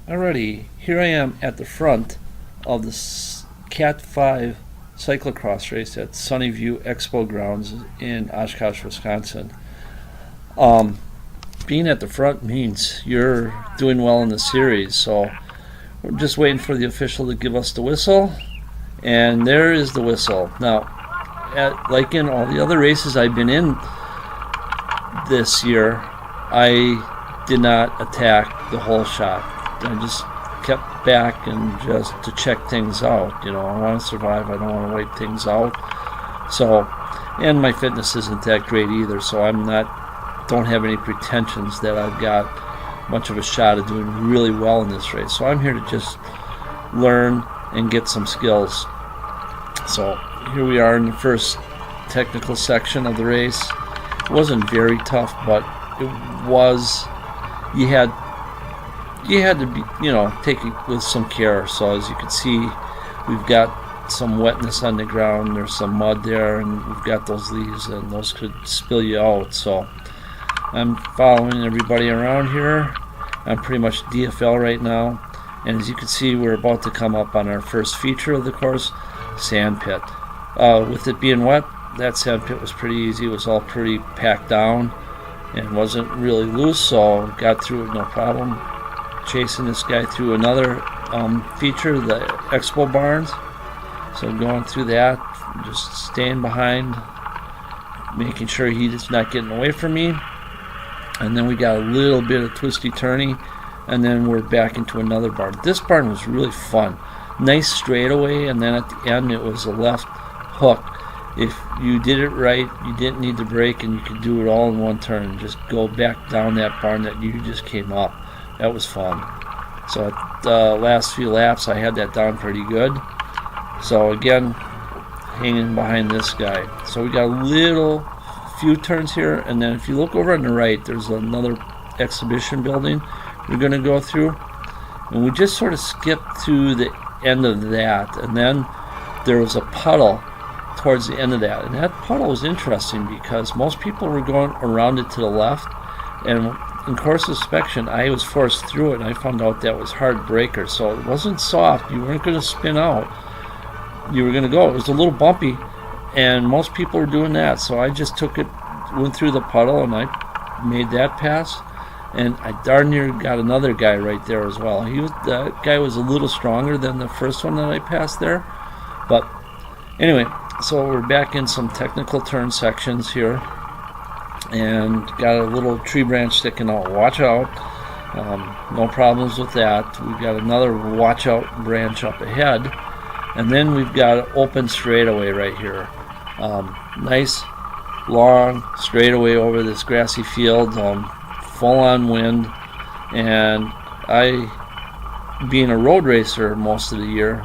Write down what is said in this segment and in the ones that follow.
Alrighty, here I am at the front of the Cat 5 Cyclocross Race at Sunnyview Expo Grounds in Oshkosh, Wisconsin. Being at the front means you're doing well in the series, so we're just waiting for the official to give us the whistle, and there is the whistle. Now, like in all the other races I've been in this year, I did not attack the whole shot. I just kept back and just to check things out. You know, I want to survive. I don't want to wait things out. So, and my fitness isn't that great either, so don't have any pretensions that I've got much of a shot of doing really well in this race. So I'm here to just learn and get some skills. So here we are in the first technical section of the race. It wasn't very tough, but it was, you had to be, take it with some care. So as you can see, we've got some wetness on the ground. There's some mud there, and we've got those leaves, and those could spill you out. So I'm following everybody around here. I'm pretty much DFL right now, and as you can see, we're about to come up on our first feature of the course, sand pit. With it being wet, that sand pit was pretty easy. It was all pretty packed down and wasn't really loose, so got through it no problem. Chasing this guy through another feature, the Expo Barns. So going through that, just staying behind, making sure he's not getting away from me. And then we got a little bit of twisty-turny, and then we're back into another barn. This barn was really fun. Nice straightaway, and then at the end it was a left hook. If you did it right, you didn't need to brake, and you could do it all in one turn. Just go back down that barn that you just came up. That was fun. So at the last few laps, I had that down pretty good. So again, hanging behind this guy. So we got a few turns here, and then if you look over on the right, there's another exhibition building we're going to go through. And we just sort of skipped to the end of that, and then there was a puddle towards the end of that. And that puddle was interesting because most people were going around it to the left, and in course inspection, I was forced through it, and I found out that was hard breaker, so it wasn't soft. You weren't going to spin out. You were going to go. It was a little bumpy, and most people were doing that, so I just went through the puddle, and I made that pass, and I darn near got another guy right there as well. That guy was a little stronger than the first one that I passed there, but anyway, so we're back in some technical turn sections here. And got a little tree branch sticking out. Watch out. No problems with that. We've got another watch out branch up ahead. And then we've got an open straightaway right here. Nice, long straightaway over this grassy field. Full on wind. And I, being a road racer most of the year,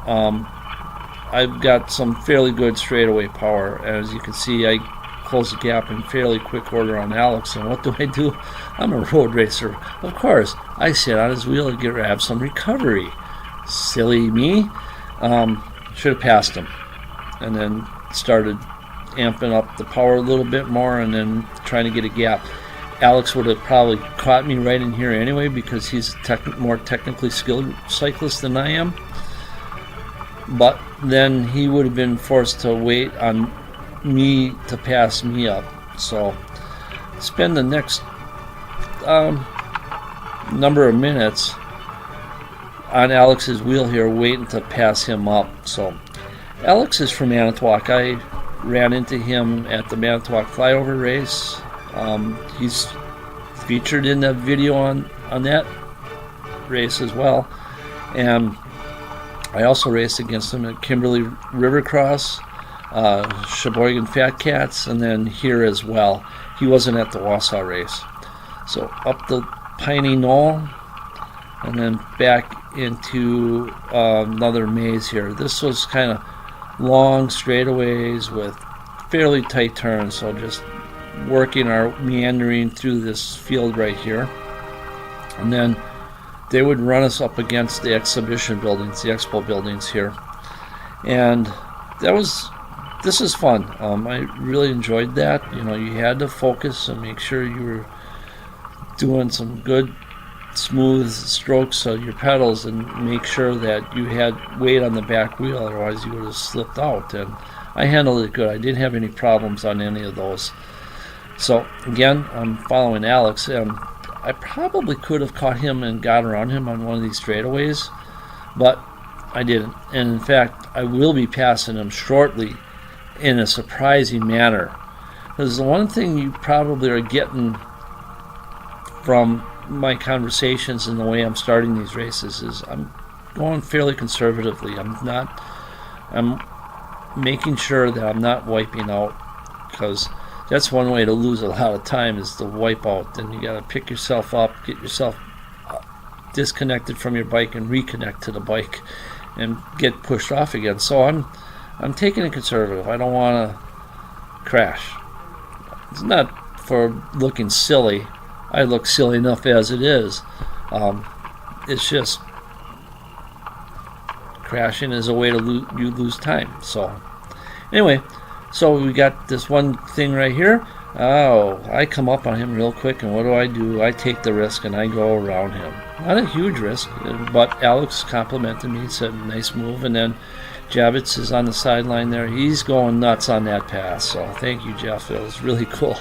I've got some fairly good straightaway power. As you can see, I close the gap in fairly quick order on Alex. And what do? I'm a road racer. Of course, I sit on his wheel and grab some recovery. Silly me. Should have passed him. And then started amping up the power a little bit more and then trying to get a gap. Alex would have probably caught me right in here anyway because he's more technically skilled cyclist than I am. But then he would have been forced to wait on me to pass me up. So spend the next number of minutes on Alex's wheel here waiting to pass him up. So Alex is from Manitowoc. I ran into him at the Manitowoc flyover race. He's featured in the video on that race as well, and I also raced against him at Kimberly Rivercross, Sheboygan Fat Cats, and then here as well. He wasn't at the Wausau race. So up the Piney Knoll and then back into another maze here. This was kind of long straightaways with fairly tight turns, so just meandering through this field right here. And then they would run us up against the exhibition buildings, the expo buildings here. And this is fun. I really enjoyed that. You had to focus and make sure you were doing some good smooth strokes of your pedals and make sure that you had weight on the back wheel, otherwise you would have slipped out. And I handled it good. I didn't have any problems on any of those. So again, I'm following Alex, and I probably could have caught him and got around him on one of these straightaways, but I didn't. And in fact, I will be passing him shortly in a surprising manner. Because the one thing you probably are getting from my conversations and the way I'm starting these races is I'm going fairly conservatively. I'm making sure that I'm not wiping out, because that's one way to lose a lot of time, is to wipe out. Then you got to pick yourself up, get yourself disconnected from your bike and reconnect to the bike and get pushed off again. So I'm taking it conservative. I don't want to crash. It's not for looking silly. I look silly enough as it is. It's just crashing is a way to lose time. So anyway, so we got this one thing right here. Oh, I come up on him real quick, and what do? I take the risk and I go around him. Not a huge risk, but Alex complimented me, said nice move, and then Javits is on the sideline there. He's going nuts on that pass, so thank you, Jeff. It was really cool.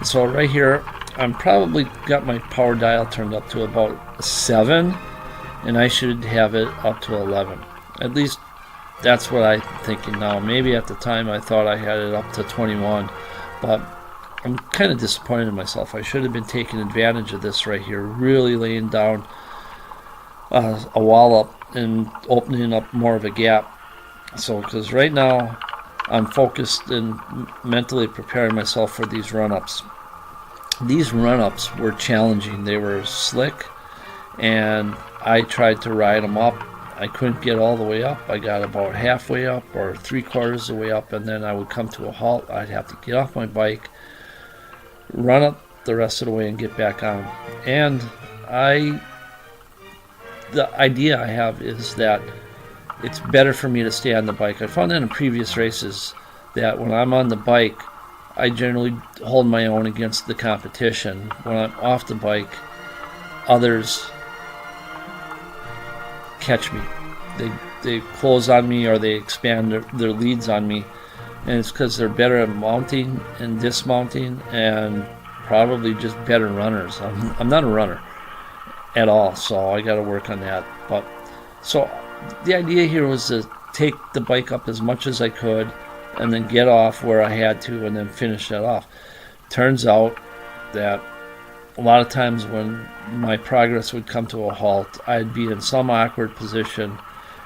So right here, I'm probably got my power dial turned up to about 7, and I should have it up to 11. At least that's what I'm thinking now. Maybe at the time I thought I had it up to 21, but I'm kind of disappointed in myself. I should have been taking advantage of this right here, really laying down a wall up and opening up more of a gap. So, because right now I'm focused and mentally preparing myself for these run-ups. These run-ups were challenging. They were slick, and I tried to ride them up. I couldn't get all the way up. I got about halfway up or 3/4 of the way up, and then I would come to a halt. I'd have to get off my bike, run up the rest of the way, and get back on. And the idea I have is that it's better for me to stay on the bike. I found that in previous races that when I'm on the bike, I generally hold my own against the competition. When I'm off the bike, others catch me. They close on me, or they expand their leads on me, and it's because they're better at mounting and dismounting, and probably just better runners. I'm not a runner at all, so I got to work on that. But so the idea here was to take the bike up as much as I could, and then get off where I had to, and then finish that off. Turns out that a lot of times when my progress would come to a halt, I'd be in some awkward position,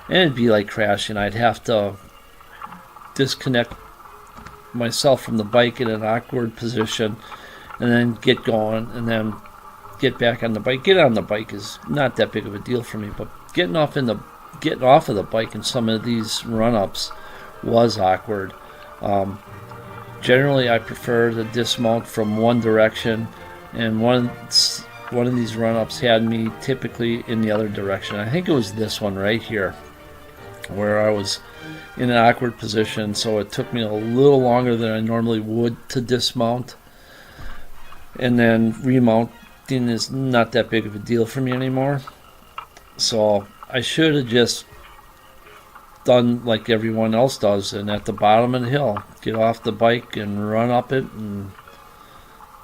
and it'd be like crashing. I'd have to disconnect myself from the bike in an awkward position, and then get going, and then get back on the bike. Get on the bike is not that big of a deal for me, but getting off of the bike in some of these run-ups was awkward. Generally, I prefer to dismount from one direction, and one of these run-ups had me typically in the other direction. I think it was this one right here, where I was in an awkward position, so it took me a little longer than I normally would to dismount. And then remounting is not that big of a deal for me anymore. So I should have just done like everyone else does, and at the bottom of the hill, get off the bike and run up it and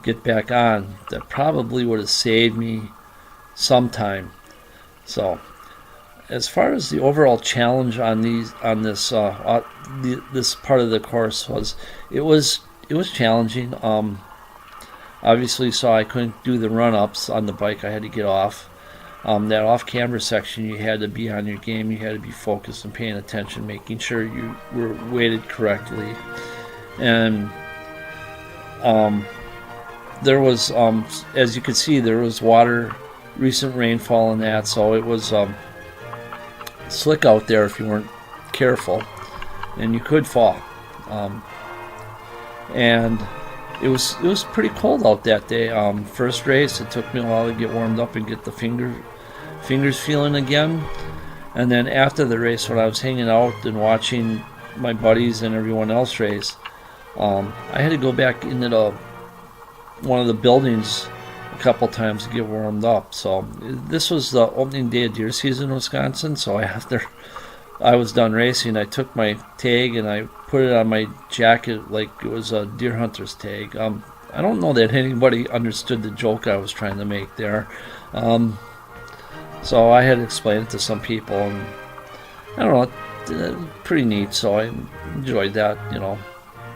get back on. That probably would have saved me some time. So as far as the overall challenge on this part of the course it was challenging. Obviously, so I couldn't do the run-ups on the bike. I had to get off. That off-camber section, you had to be on your game. You had to be focused and paying attention, making sure you were weighted correctly. And there was, as you could see, there was water, recent rainfall and that, so it was slick out there if you weren't careful, and you could fall. And it was pretty cold out that day. First race, it took me a while to get warmed up and get the fingers feeling again. And then after the race, when I was hanging out and watching my buddies and everyone else race, I had to go back into one of the buildings couple times to get warmed up. So this was the opening day of deer season in Wisconsin. So after I was done racing, I took my tag and I put it on my jacket like it was a deer hunter's tag. I don't know that anybody understood the joke I was trying to make there. So I had to explain it to some people, and I don't know, pretty neat. So I enjoyed that,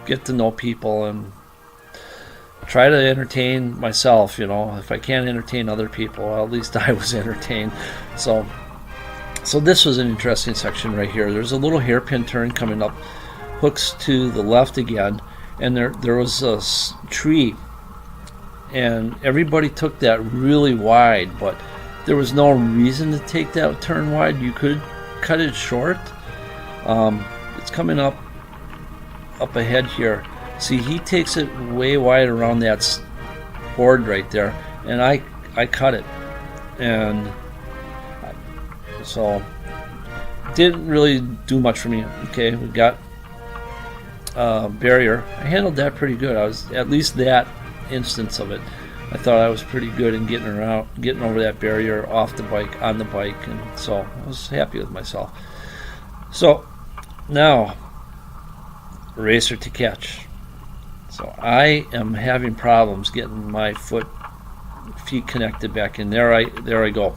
get to know people and try to entertain myself. If I can't entertain other people, well, at least I was entertained. So this was an interesting section right here. There's a little hairpin turn coming up, hooks to the left again, and there was a tree, and everybody took that really wide, but there was no reason to take that turn wide. You could cut it short. It's coming up ahead here. See, he takes it way wide around that board right there, and I cut it, and so didn't really do much for me. Okay, we got barrier. I handled that pretty good. I was, at least that instance of it, I thought I was pretty good in getting over that barrier off the bike, on the bike, and so I was happy with myself. So now, racer to catch. So I am having problems getting my feet connected back in. There I go,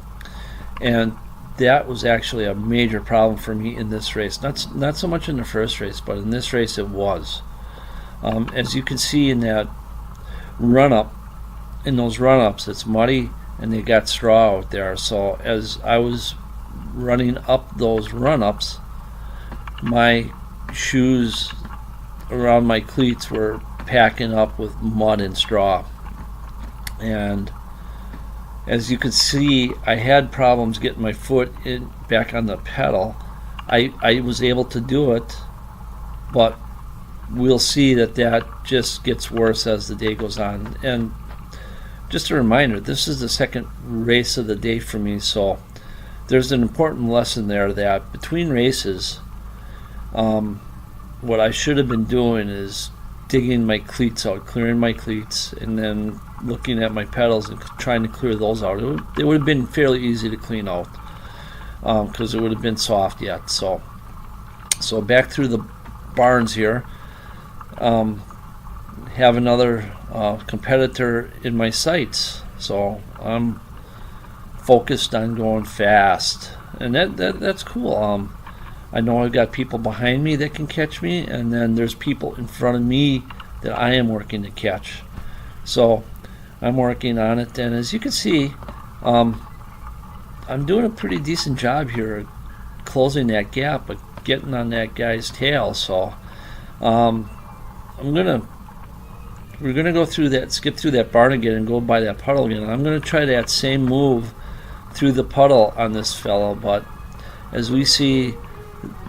and that was actually a major problem for me in this race. Not so much in the first race, but in this race it was. As you can see in that run-up, in those run-ups, it's muddy and they got straw out there. So as I was running up those run-ups, my shoes around my cleats were packing up with mud and straw. And as you can see, I had problems getting my foot back on the pedal. I was able to do it, but we'll see that just gets worse as the day goes on. And just a reminder, this is the second race of the day for me, so there's an important lesson there that between races, what I should have been doing is digging my cleats out, clearing my cleats, and then looking at my pedals and trying to clear those out. It would have been fairly easy to clean out because it would have been soft yet. So back through the barns here. Have another competitor in my sights, so I'm focused on going fast, and that's cool. I know I've got people behind me that can catch me, and then there's people in front of me that I am working to catch. So I'm working on it, and as you can see, I'm doing a pretty decent job here closing that gap, but getting on that guy's tail. So we're gonna go through that, skip through that barn again and go by that puddle again. I'm gonna try that same move through the puddle on this fellow, but as we see,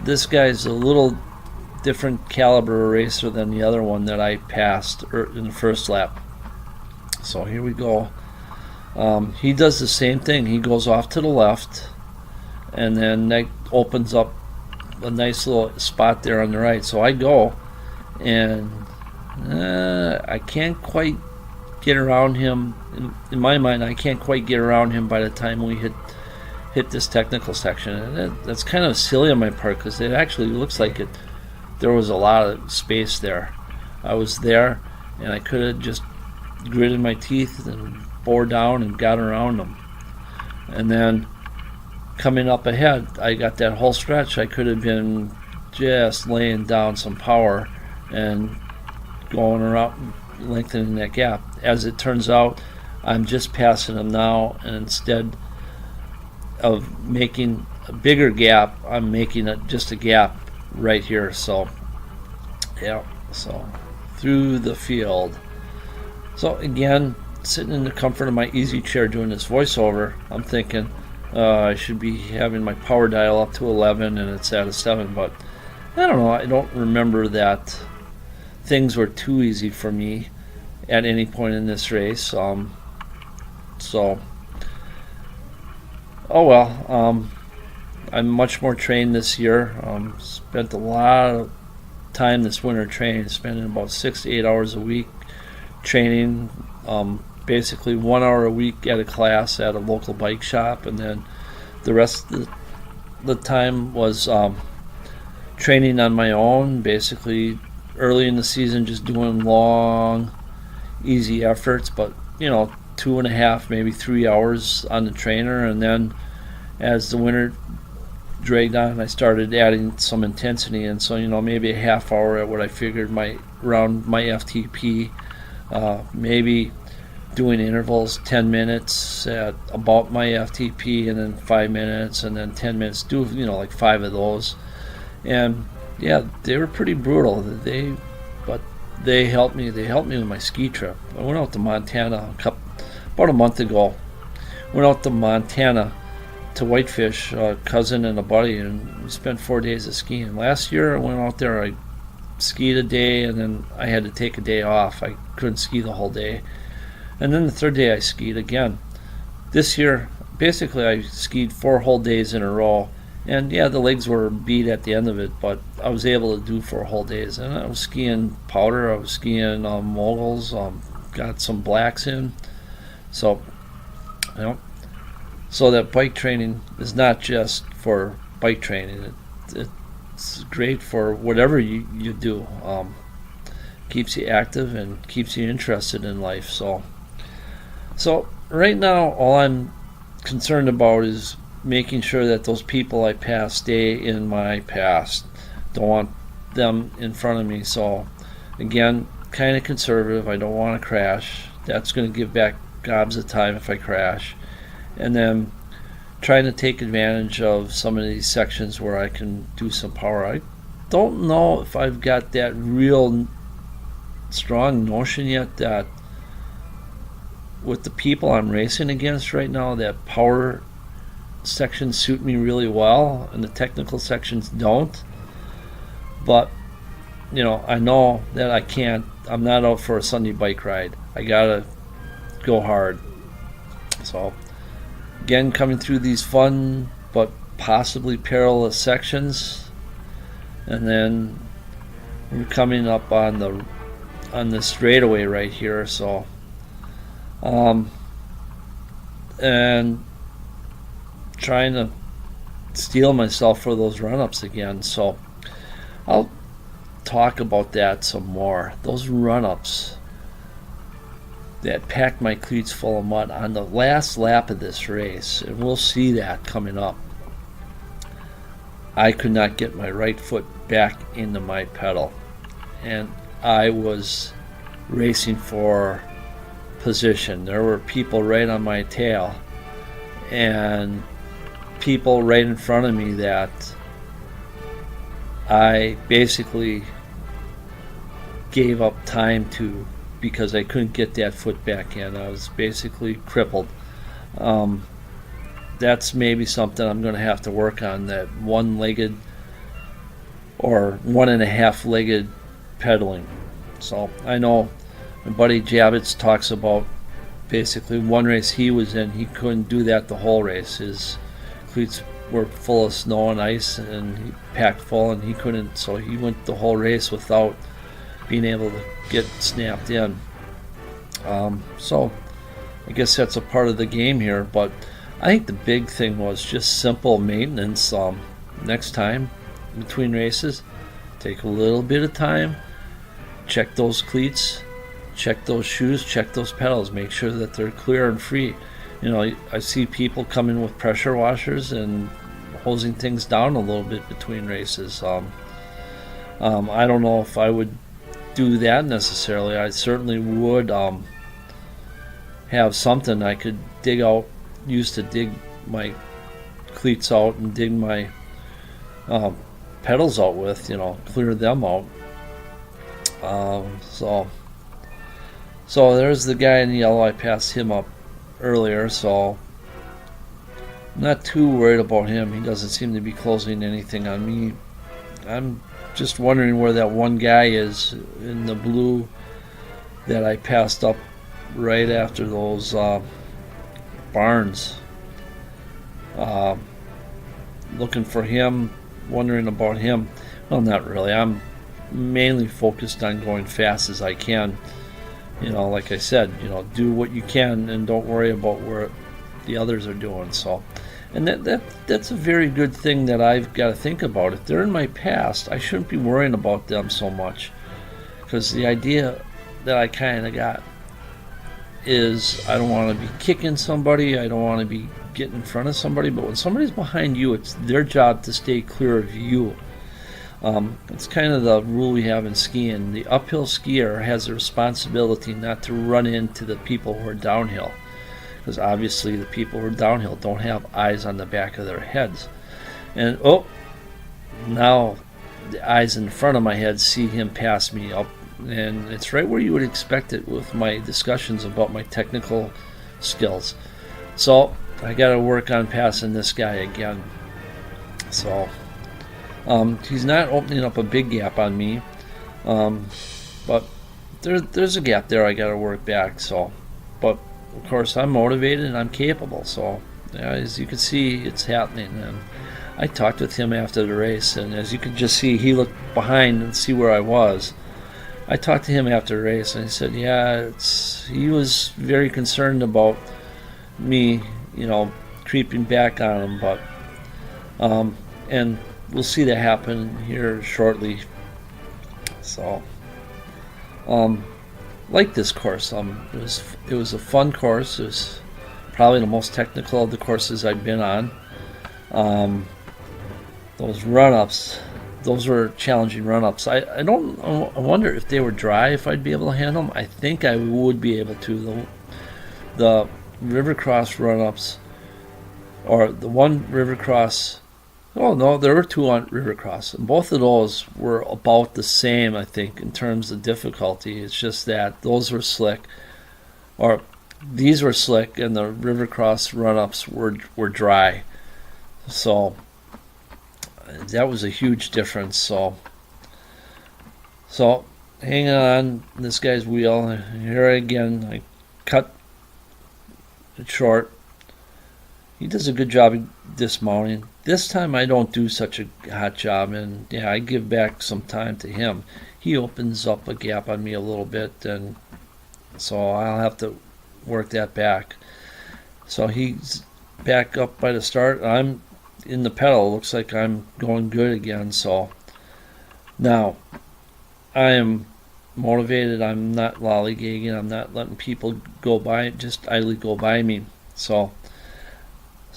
this guy's a little different caliber racer than the other one that I passed in the first lap. So here we go. He does the same thing. He goes off to the left, and then that opens up a nice little spot there on the right. So I go, and I can't quite get around him. In my mind, I can't quite get around him by the time we hit this technical section. And that's kind of silly on my part because it actually looks like there was a lot of space there. I was there, and I could have just gritted my teeth and bore down and got around him. And then coming up ahead, I got that whole stretch. I could have been just laying down some power and going around, lengthening that gap. As it turns out, I'm just passing him now, and instead of making a bigger gap, I'm making just a gap right here. So yeah, so through the field. So again, sitting in the comfort of my easy chair doing this voiceover, I'm thinking I should be having my power dial up to 11 and it's at a 7, but I don't know, I don't remember that things were too easy for me at any point in this race. So oh well, I'm much more trained this year. Spent a lot of time this winter training, spending about 6 to 8 hours a week training, basically 1 hour a week at a class at a local bike shop, and then the rest of the time was training on my own, basically early in the season just doing long, easy efforts, but 2.5, maybe 3 hours on the trainer. And then as the winter dragged on, I started adding some intensity, and so maybe a half hour at what I figured around my FTP, maybe doing intervals 10 minutes at about my FTP, and then 5 minutes, and then 10 minutes, do like 5 of those. And yeah, they were pretty brutal. But they helped me with my ski trip. I went out to Montana about a month ago. Went out to Montana to Whitefish, a cousin and a buddy, and we spent 4 days of skiing. Last year I went out there, I skied a day, and then I had to take a day off. I couldn't ski the whole day. And then the third day I skied again. This year, basically I skied 4 whole days in a row. And yeah, the legs were beat at the end of it, but I was able to do 4 whole days. And I was skiing powder, I was skiing moguls, got some blacks in. So, so that bike training is not just for bike training. It's great for whatever you do. Keeps you active and keeps you interested in life. So right now, all I'm concerned about is making sure that those people I pass stay in my past. Don't want them in front of me. So again, kind of conservative. I don't want to crash. That's going to give back gobs of time if I crash. And then trying to take advantage of some of these sections where I can do some power. I don't know if I've got that real strong notion yet that with the people I'm racing against right now, that power sections suit me really well and the technical sections don't. But I know that I'm not out for a Sunday bike ride. I gotta go hard. So again, coming through these fun but possibly perilous sections, and then we're coming up on the straightaway right here. So and trying to steel myself for those run-ups again. So I'll talk about that some more. Those run-ups that packed my cleats full of mud on the last lap of this race, and we'll see that coming up. I could not get my right foot back into my pedal, and I was racing for position. There were people right on my tail and people right in front of me that I basically gave up time to because I couldn't get that foot back in. I was basically crippled. That's maybe something I'm going to have to work on, that one-legged or 1.5-legged pedaling. So I know my buddy Javits talks about basically one race he was in, he couldn't do that the whole race. His cleats were full of snow and ice and he packed full, and he couldn't, so he went the whole race without being able to get snapped in. So I guess that's a part of the game here, but I think the big thing was just simple maintenance. Next time between races, take a little bit of time, check those cleats, check those shoes, check those pedals, make sure that they're clear and free. I see people come in with pressure washers and hosing things down a little bit between races. I don't know if I would do that necessarily. I certainly would have something I could use to dig my cleats out and dig my pedals out with, clear them out. So there's the guy in yellow. I passed him up earlier, so I'm not too worried about him. He doesn't seem to be closing anything on me. I'm just wondering where that one guy is in the blue that I passed up right after those barns. Looking for him, wondering about him. Well, not really. I'm mainly focused on going fast as I can. like I said, do what you can and don't worry about where the others are doing. So, and that's a very good thing that I've got to think about. If they're in my past, I shouldn't be worrying about them so much, because the idea that I kind of got is I don't want to be kicking somebody, I don't want to be getting in front of somebody, but when somebody's behind you, it's their job to stay clear of you. It's kind of the rule we have in skiing. The uphill skier has a responsibility not to run into the people who are downhill, because obviously the people who are downhill don't have eyes on the back of their heads. And now the eyes in front of my head see him pass me up, and it's right where you would expect it with my discussions about my technical skills. So I got to work on passing this guy again. So he's not opening up a big gap on me, but there's a gap there I got to work back. So, but of course I'm motivated and I'm capable. So as you can see, it's happening. And I talked with him after the race, and as you can just see, he looked behind and see where I was. I talked to him after the race, and he said, he was very concerned about me, creeping back on him, but and we'll see that happen here shortly. So, like this course, it was a fun course. It was probably the most technical of the courses I've been on. Those run-ups, those were challenging run-ups. I wonder if they were dry, if I'd be able to handle them. I think I would be able to. The Rivercross run-ups, or the one Rivercross, there were two on Rivercross, and both of those were about the same, I think, in terms of difficulty. It's just that those were slick, or these were slick, and the Rivercross run-ups were dry. So that was a huge difference. So hanging on this guy's wheel. Here again, I cut it short. He does a good job of dismounting. This time I don't do such a hot job, and I give back some time to him. He opens up a gap on me a little bit, and so I'll have to work that back. So he's back up by the start. I'm in the pedal. Looks like I'm going good again. So now I am motivated. I'm not lollygagging. I'm not letting people go by, just idly go by me. So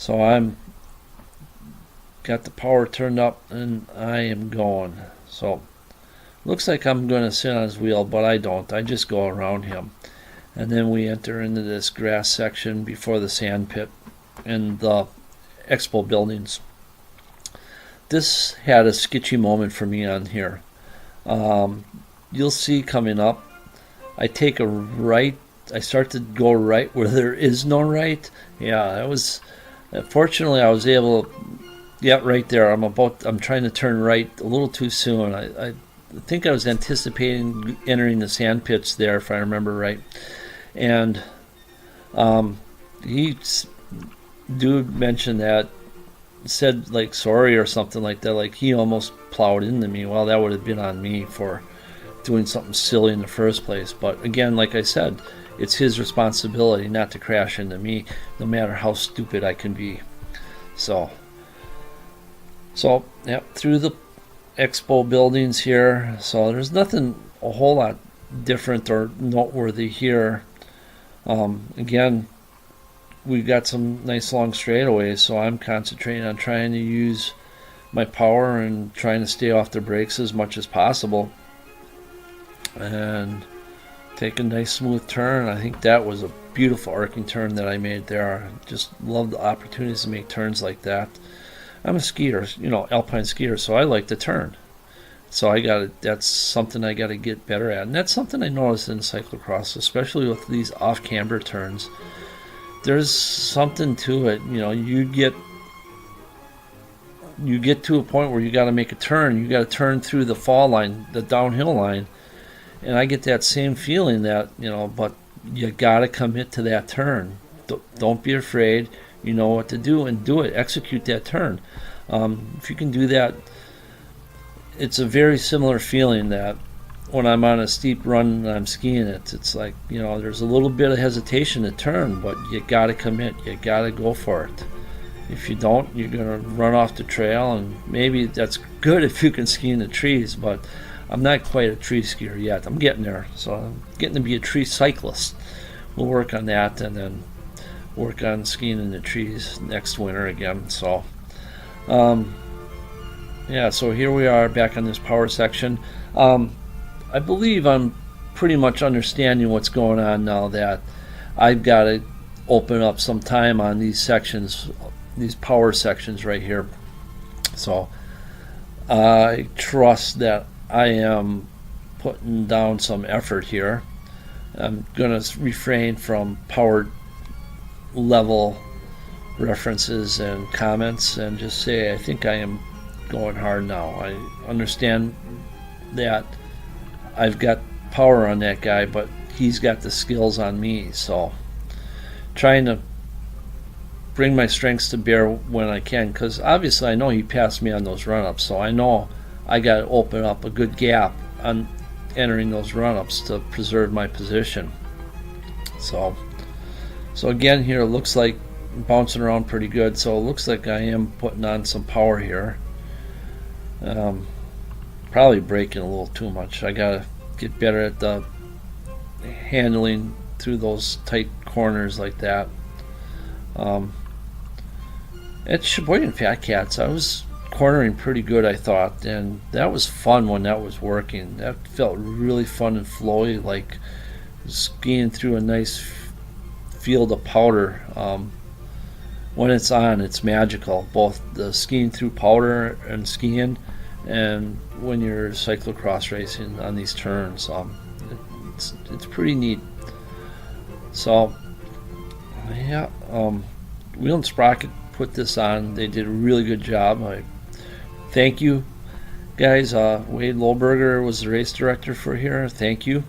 I'm got the power turned up, and I am going. So looks like I'm going to sit on his wheel, but I don't. I just go around him, and then we enter into this grass section before the sand pit and the expo buildings. This had a sketchy moment for me on here. You'll see coming up, I take a right. I start to go right where there is no right. That was. Fortunately, I was able to, right there. I'm trying to turn right a little too soon. I think I was anticipating entering the sand pits there, if I remember right. And dude mentioned that, said like sorry or something like that, like he almost plowed into me. Well, that would have been on me for doing something silly in the first place. But again, like I said, it's his responsibility not to crash into me, no matter how stupid I can be. So through the expo buildings here. So there's nothing a whole lot different or noteworthy here. Again, we've got some nice long straightaways, so I'm concentrating on trying to use my power and trying to stay off the brakes as much as possible. And take a nice smooth turn. I think that was a beautiful arcing turn that I made there. I just love the opportunities to make turns like that. I'm a skier, alpine skier, so I like to turn. So that's something I got to get better at. And that's something I noticed in cyclocross, especially with these off-camber turns. There's something to it. You get to a point where you got to make a turn. You got to turn through the fall line, the downhill line. And I get that same feeling that, but you got to commit to that turn. Don't be afraid. You know what to do, and do it. Execute that turn. If you can do that, it's a very similar feeling that when I'm on a steep run and I'm skiing it, it's like, there's a little bit of hesitation to turn, but you got to commit. You got to go for it. If you don't, you're going to run off the trail, and maybe that's good if you can ski in the trees, but I'm not quite a tree skier yet. I'm getting there, so I'm getting to be a tree cyclist. We'll work on that, and then work on skiing in the trees next winter again. So, so here we are back on this power section. I believe I'm pretty much understanding what's going on now that I've got to open up some time on these sections, these power sections right here. So I trust that I am putting down some effort here. I'm going to refrain from power level references and comments and just say I think I am going hard now. I understand that I've got power on that guy, but he's got the skills on me, so trying to bring my strengths to bear when I can, because obviously I know he passed me on those run-ups, so I know I got to open up a good gap on entering those run-ups to preserve my position. So again here, it looks like bouncing around pretty good, so it looks like I am putting on some power here. Probably braking a little too much. I gotta get better at the handling through those tight corners like that. At Sheboygan Fat Cats, I was cornering pretty good, I thought, and that was fun when that was working. That felt really fun and flowy, like skiing through a nice field of powder. When it's on, it's magical, both the skiing through powder and skiing, and when you're cyclocross racing on these turns. It's pretty neat. So yeah, Wheel and Sprocket put this on. They did a really good job. I thank you guys. Wade Loberger was the race director for here. Thank you.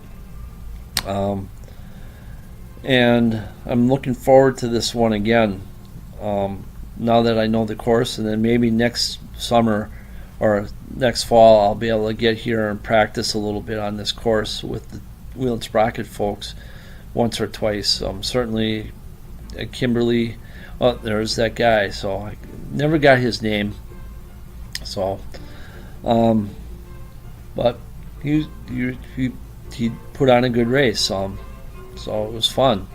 And I'm looking forward to this one again, now that I know the course, and then maybe next summer or next fall I'll be able to get here and practice a little bit on this course with the Wheel and Sprocket folks once or twice. Certainly Kimberly, there's that guy, so I never got his name, so but he put on a good race, so it was fun.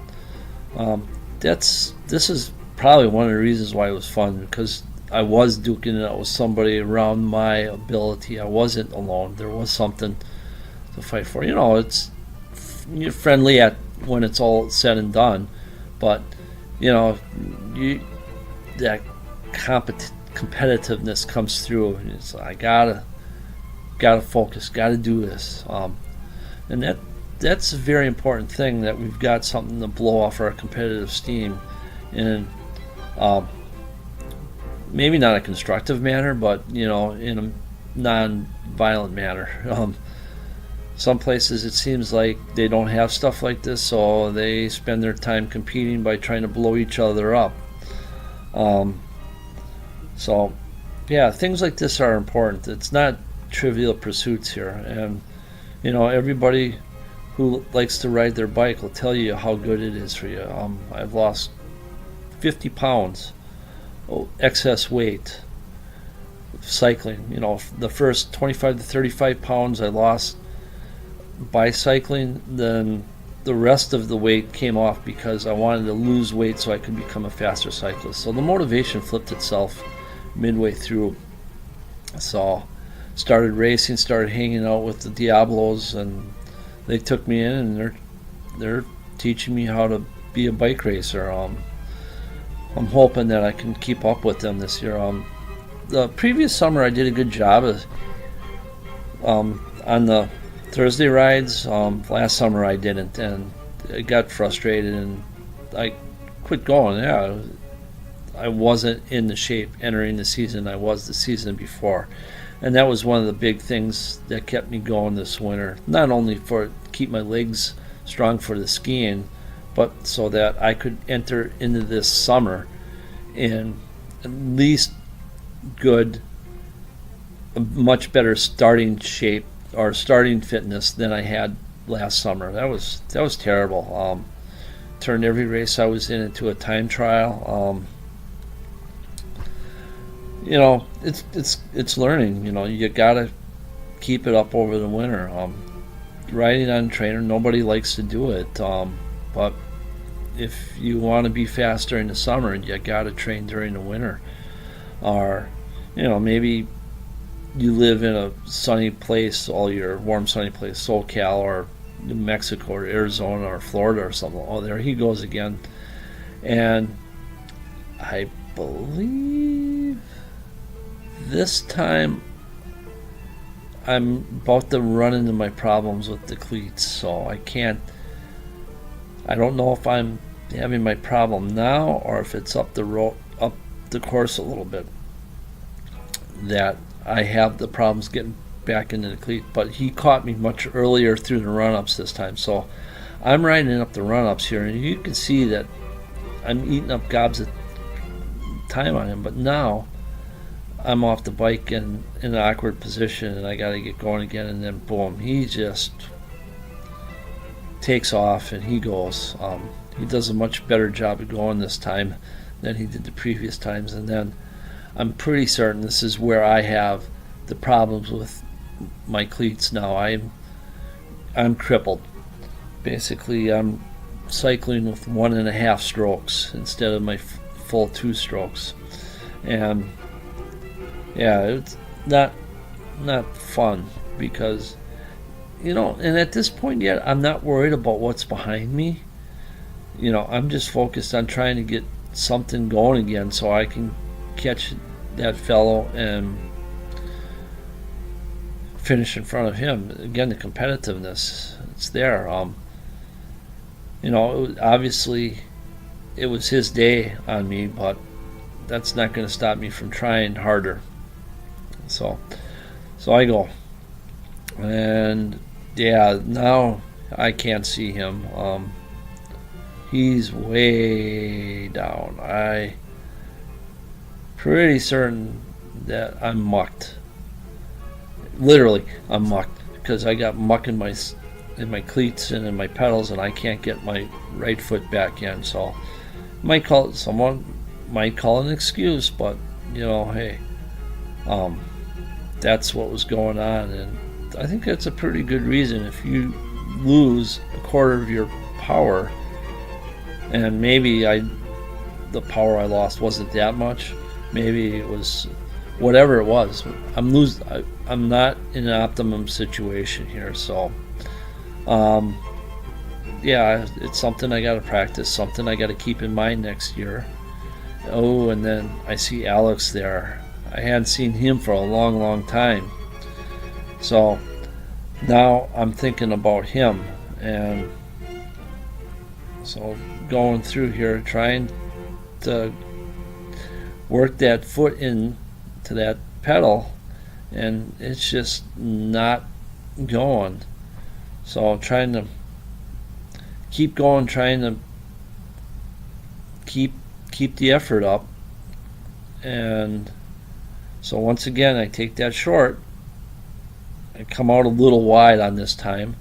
This is probably one of the reasons why it was fun, because I was duking it out with somebody around my ability. I wasn't alone. There was something to fight for. You're friendly when it's all said and done, but that competitiveness comes through, and it's I gotta focus, gotta do this, and that's a very important thing, that we've got something to blow off our competitive steam in, maybe not a constructive manner, but in a non-violent manner. Some places it seems like they don't have stuff like this, so they spend their time competing by trying to blow each other up. So yeah, things like this are important. It's not trivial pursuits here, and everybody who likes to ride their bike will tell you how good it is for you. I've lost 50 pounds excess weight cycling. The first 25 to 35 pounds I lost by cycling, then the rest of the weight came off because I wanted to lose weight so I could become a faster cyclist. So the motivation flipped itself midway through. So started racing, started hanging out with the Diablos, and they took me in, and they're teaching me how to be a bike racer. I'm hoping that I can keep up with them this year. The previous summer I did a good job on the Thursday rides. Last summer I didn't, and I got frustrated and I quit going. Yeah, I wasn't in the shape entering the season I was the season before, and that was one of the big things that kept me going this winter. Not only for keep my legs strong for the skiing, but so that I could enter into this summer in at least good, a much better starting shape or starting fitness than I had last summer. That was terrible. Turned every race I was in into a time trial. It's learning. You gotta keep it up over the winter. Riding on a trainer, nobody likes to do it, but if you want to be fast during the summer, you gotta train during the winter. Or maybe you live in a sunny place all year, warm sunny place, SoCal or New Mexico or Arizona or Florida or something. Oh, there he goes again. And I believe this time I'm about to run into my problems with the cleats, so I don't know if I'm having my problem now or if it's up the course a little bit that I have the problems getting back into the cleat. But he caught me much earlier through the run-ups this time, so I'm riding up the run-ups here, and you can see that I'm eating up gobs of time on him. But now I'm off the bike in an awkward position, and I got to get going again, and then boom, he just takes off and he goes. He does a much better job of going this time than he did the previous times. And then I'm pretty certain this is where I have the problems with my cleats now. I'm crippled. Basically, I'm cycling with 1.5 strokes instead of my full 2 strokes, and yeah, it's not fun because and at this point yet, I'm not worried about what's behind me. I'm just focused on trying to get something going again so I can catch that fellow and finish in front of him. Again, the competitiveness, it's there. Obviously it was his day on me, but that's not going to stop me from trying harder. So I go, and yeah, now I can't see him. He's way down. I pretty certain that I'm mucked. Literally, I'm mucked because I got muck in my cleats and in my pedals, and I can't get my right foot back in. So, someone might call an excuse, but hey, that's what was going on, and I think that's a pretty good reason. If you lose a quarter of your power, and maybe the power I lost wasn't that much. Maybe it was whatever it was. I'm not in an optimum situation here, so yeah, it's something I got to practice, something I got to keep in mind next year. Oh, and then I see Alex there. I hadn't seen him for a long, long time. So now I'm thinking about him, and so going through here, trying to work that foot in to that pedal, and it's just not going. So I'm trying to keep going, trying to keep the effort up. And so once again, I take that short. I come out a little wide on this time.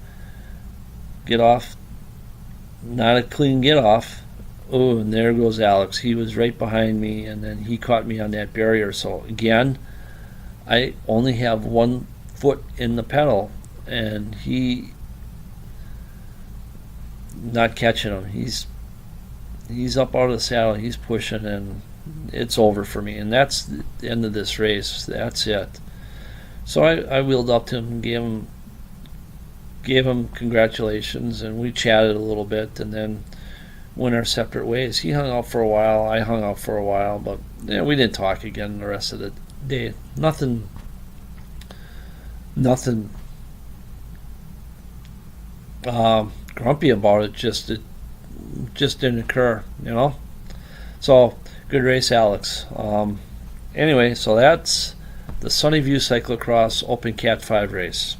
Get off. Not a clean get off. Oh, and there goes Alex. He was right behind me, and then he caught me on that barrier. So again, I only have one foot in the pedal, and he not catching him. He's up out of the saddle. He's pushing, and it's over for me. And that's the end of this race. That's it. So I wheeled up to him and gave him congratulations, and we chatted a little bit, and then went our separate ways. He hung out for a while. I hung out for a while, but we didn't talk again the rest of the day. Nothing grumpy about it. It just didn't occur, So good race, Alex. Anyway, so that's the Sunnyview Cyclocross Open Cat 5 race.